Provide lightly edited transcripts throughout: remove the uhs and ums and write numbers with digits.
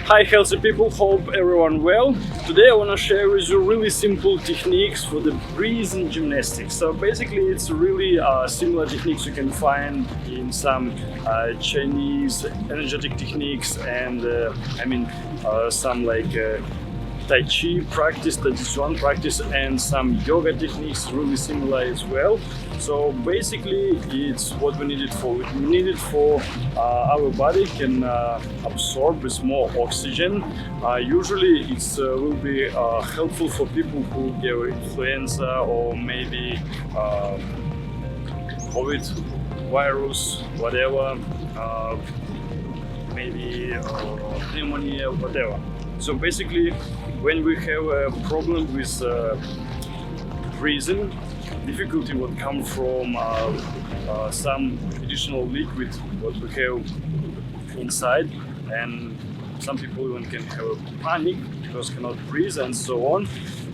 Hi healthy people, hope everyone well. Today I want to share with you really simple techniques for the breathing gymnastics. So basically it's really similar techniques you can find in some Chinese energetic techniques and some like Tai Chi practice, tibetian practice, and some yoga techniques really similar as well. So basically it's what we need it for. We need it for our body can absorb with more oxygen. Usually it will be helpful for people who get influenza or maybe COVID virus, whatever, maybe pneumonia, whatever. So basically, when we have a problem with breathing, difficulty would come from some additional liquid what we have inside, and some people even can have a panic because cannot breathe and so on.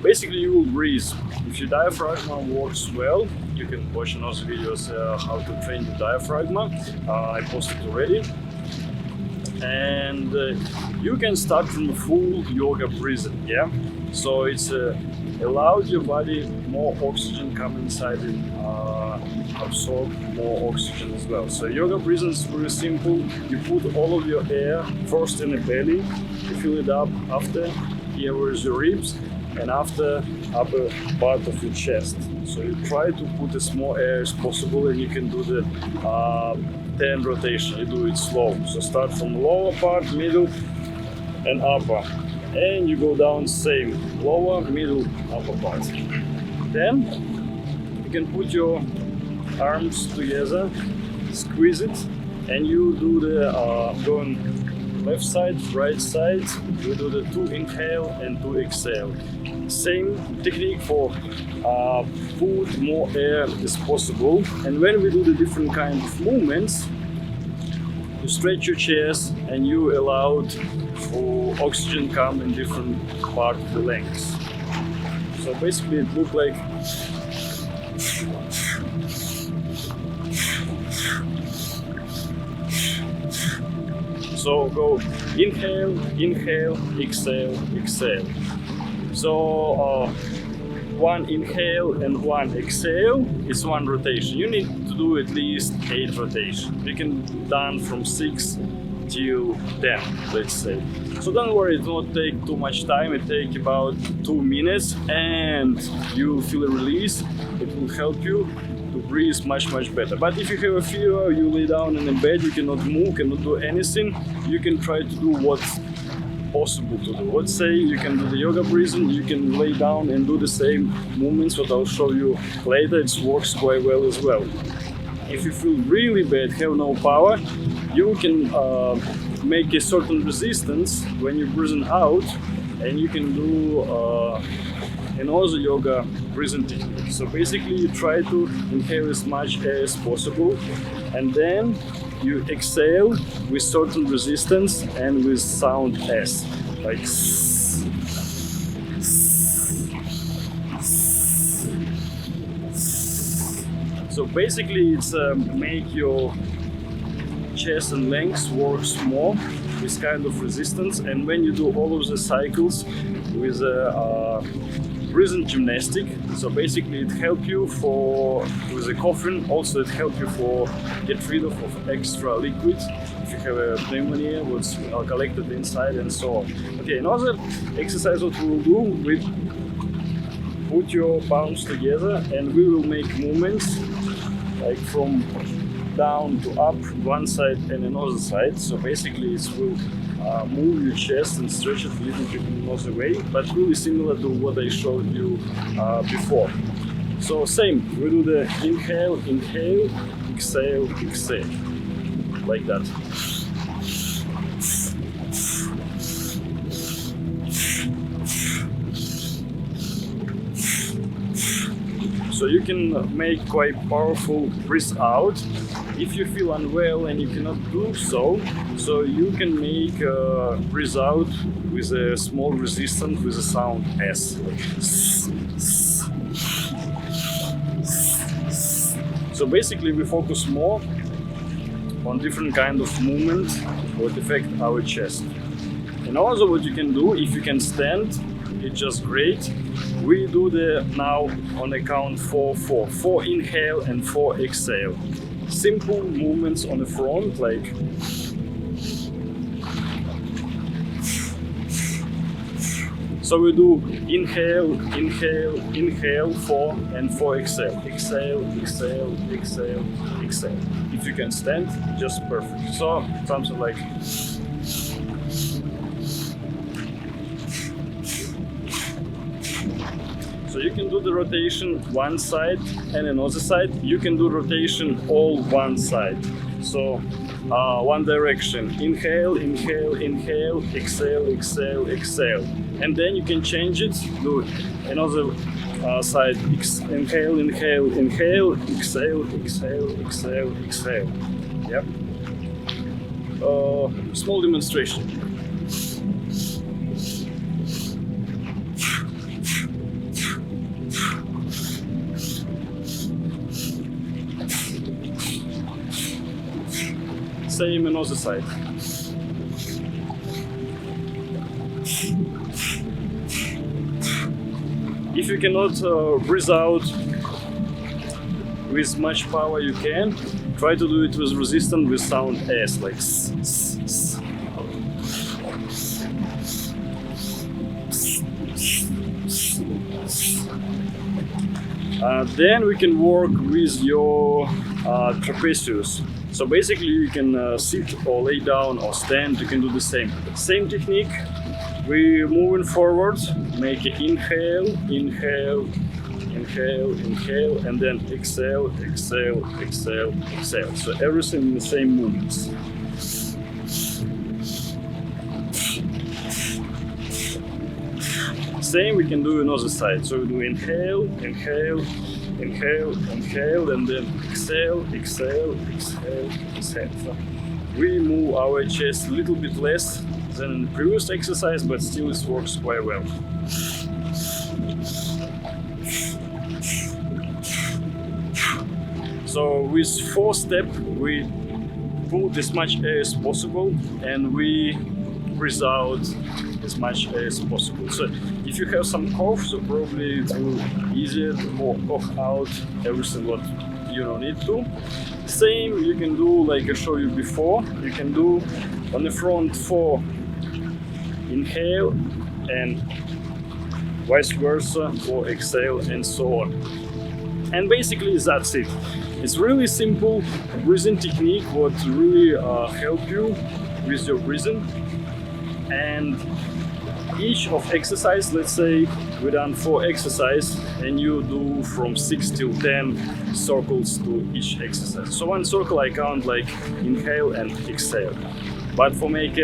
Basically, you will breathe. If your diaphragm works well, you can watch in those videos how to train your diaphragm. I posted already. And you can start from full yoga breathing, yeah? So it's allowed your body more oxygen come inside and absorb more oxygen as well. So yoga breathing is very simple. You put all of your air first in the belly, you fill it up, after here where is your ribs, and after upper part of your chest. So you try to put as more air as possible, and you can do the 10 rotation. You do it slow. So start from lower part, middle, and upper, and you go down same lower, middle, upper part. Then you can put your arms together, squeeze it, and you do the going left side, right side. You do the 2 inhale and 2 exhale. Same technique for put more air as possible. And when we do the different kind of movements, you stretch your chest and you allow for oxygen come in different part of the legs. So basically it looks like so go inhale, inhale, exhale, exhale. So 1 inhale and 1 exhale is 1 rotation. You need to do at least 8 rotations. You can done from 6 till 10, let's say. So don't worry, it won't take too much time. It takes about 2 minutes and you feel a release. It will help you to breathe much better. But if you have a fever, you lay down in the bed, you cannot move, cannot do anything, you can try to do what's possible to do. Let's say you can do the yoga breathing, you can lay down and do the same movements what I'll show you later. It works quite well as well. If you feel really bad, have no power, you can make a certain resistance when you're breathing out, and you can do another yoga breathing technique. So basically you try to inhale as much air as possible, and then you exhale with certain resistance and with sound S, like so basically it's make your chest and legs works more with kind of resistance. And when you do all of the cycles with breathing gymnastic, so basically it helps you for with the coughing. Also it helps you for get rid of extra liquid if you have a pneumonia, what's collected inside and so on. Okay, another exercise what we will do, we put your palms together and we will make movements like from down to up, one side and another side. So basically it will move your chest and stretch it a little bit in another way, but really similar to what I showed you before. So same, we do the inhale, inhale, exhale, exhale, like that. So you can make quite powerful breath out. If you feel unwell and you cannot do so, so you can make breath out with a small resistance with a sound S. So basically we focus more on different kind of movement that affect our chest. And also what you can do, if you can stand, it's just great. We do the now on a count 4-4. 4 inhale and 4 exhale. Simple movements on the front, like so we do inhale, inhale, inhale, 4 and 4 exhale. Exhale, exhale, exhale, exhale. If you can stand, just perfect. So something like so you can do the rotation one side and another side. You can do rotation all one side. So one direction. Inhale, inhale, inhale, exhale, exhale, exhale. And then you can change it, do another side. Inhale, inhale, inhale, exhale, exhale, exhale, exhale. Yep. Small demonstration. Same another side. If you cannot breathe out with much power, you can try to do it with resistance with sound S, like s, s, s. Then we can work with your trapezius. So basically you can sit or lay down or stand, you can do the same. Same technique, we're moving forward, make an inhale, inhale, inhale, inhale, and then exhale, exhale, exhale, exhale. So everything in the same movements. Same we can do another side. So we do inhale, inhale, inhale, inhale, and then exhale, exhale, exhale, exhale. So we move our chest a little bit less than in the previous exercise, but still it works quite well. So with 4 steps, we put as much air as possible and we breathe out as much air as possible. So if you have some cough, so probably it will be easier to cough out everything what you don't need to. Same you can do like I showed you before. You can do on the front 4 inhale and vice versa, 4 exhale, and so on. And basically that's it. It's really simple breathing technique what really help you with your breathing. And each of exercise, let's say we done 4 exercise and you do from 6 till 10 circles to each exercise. So one circle I count like inhale and exhale. But for make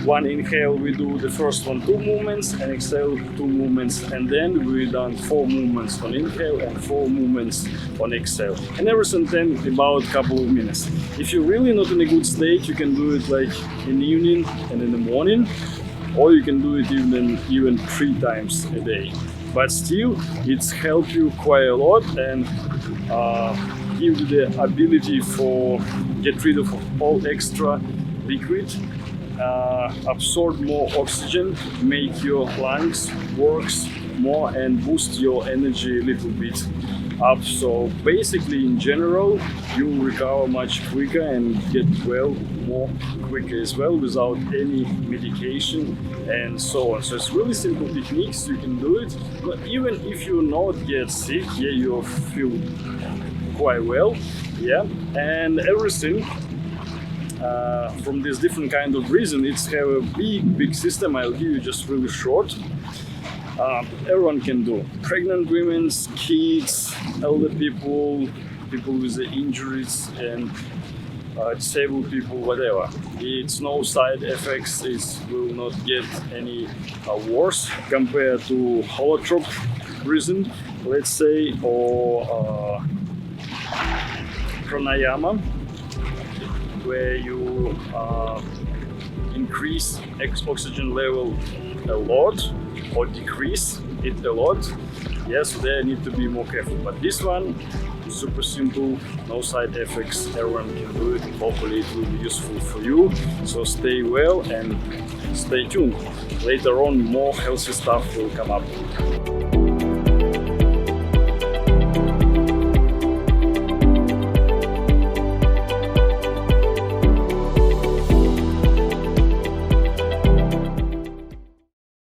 one inhale we do the first one 2 movements and exhale 2 movements, and then we done 4 movements on inhale and 4 movements on exhale, and everything then about a couple of minutes. If you're really not in a good state, you can do it like in the evening and in the morning, or you can do it even 3 times a day. But still it's helped you quite a lot and give you the ability for get rid of all extra liquid, absorb more oxygen, make your lungs works more and boost your energy a little bit up. So basically in general you will recover much quicker and get well more quicker as well without any medication and so on. So it's really simple techniques, you can do it. But even if you not get sick, yeah, you feel quite well, yeah, and everything from this different kind of breathing, it's have a big system. I'll give you just really short. Everyone can do. Pregnant women, kids, elder people, people with the injuries, and disabled people, whatever. It's no side effects. It will not get any worse compared to holotrope breathing, let's say, or pranayama, where you increase oxygen level a lot or decrease eat a lot, yes, they need to be more careful. But this one, super simple, no side effects, everyone can do it. Hopefully it will be useful for you. So stay well and stay tuned. Later on, more healthy stuff will come up.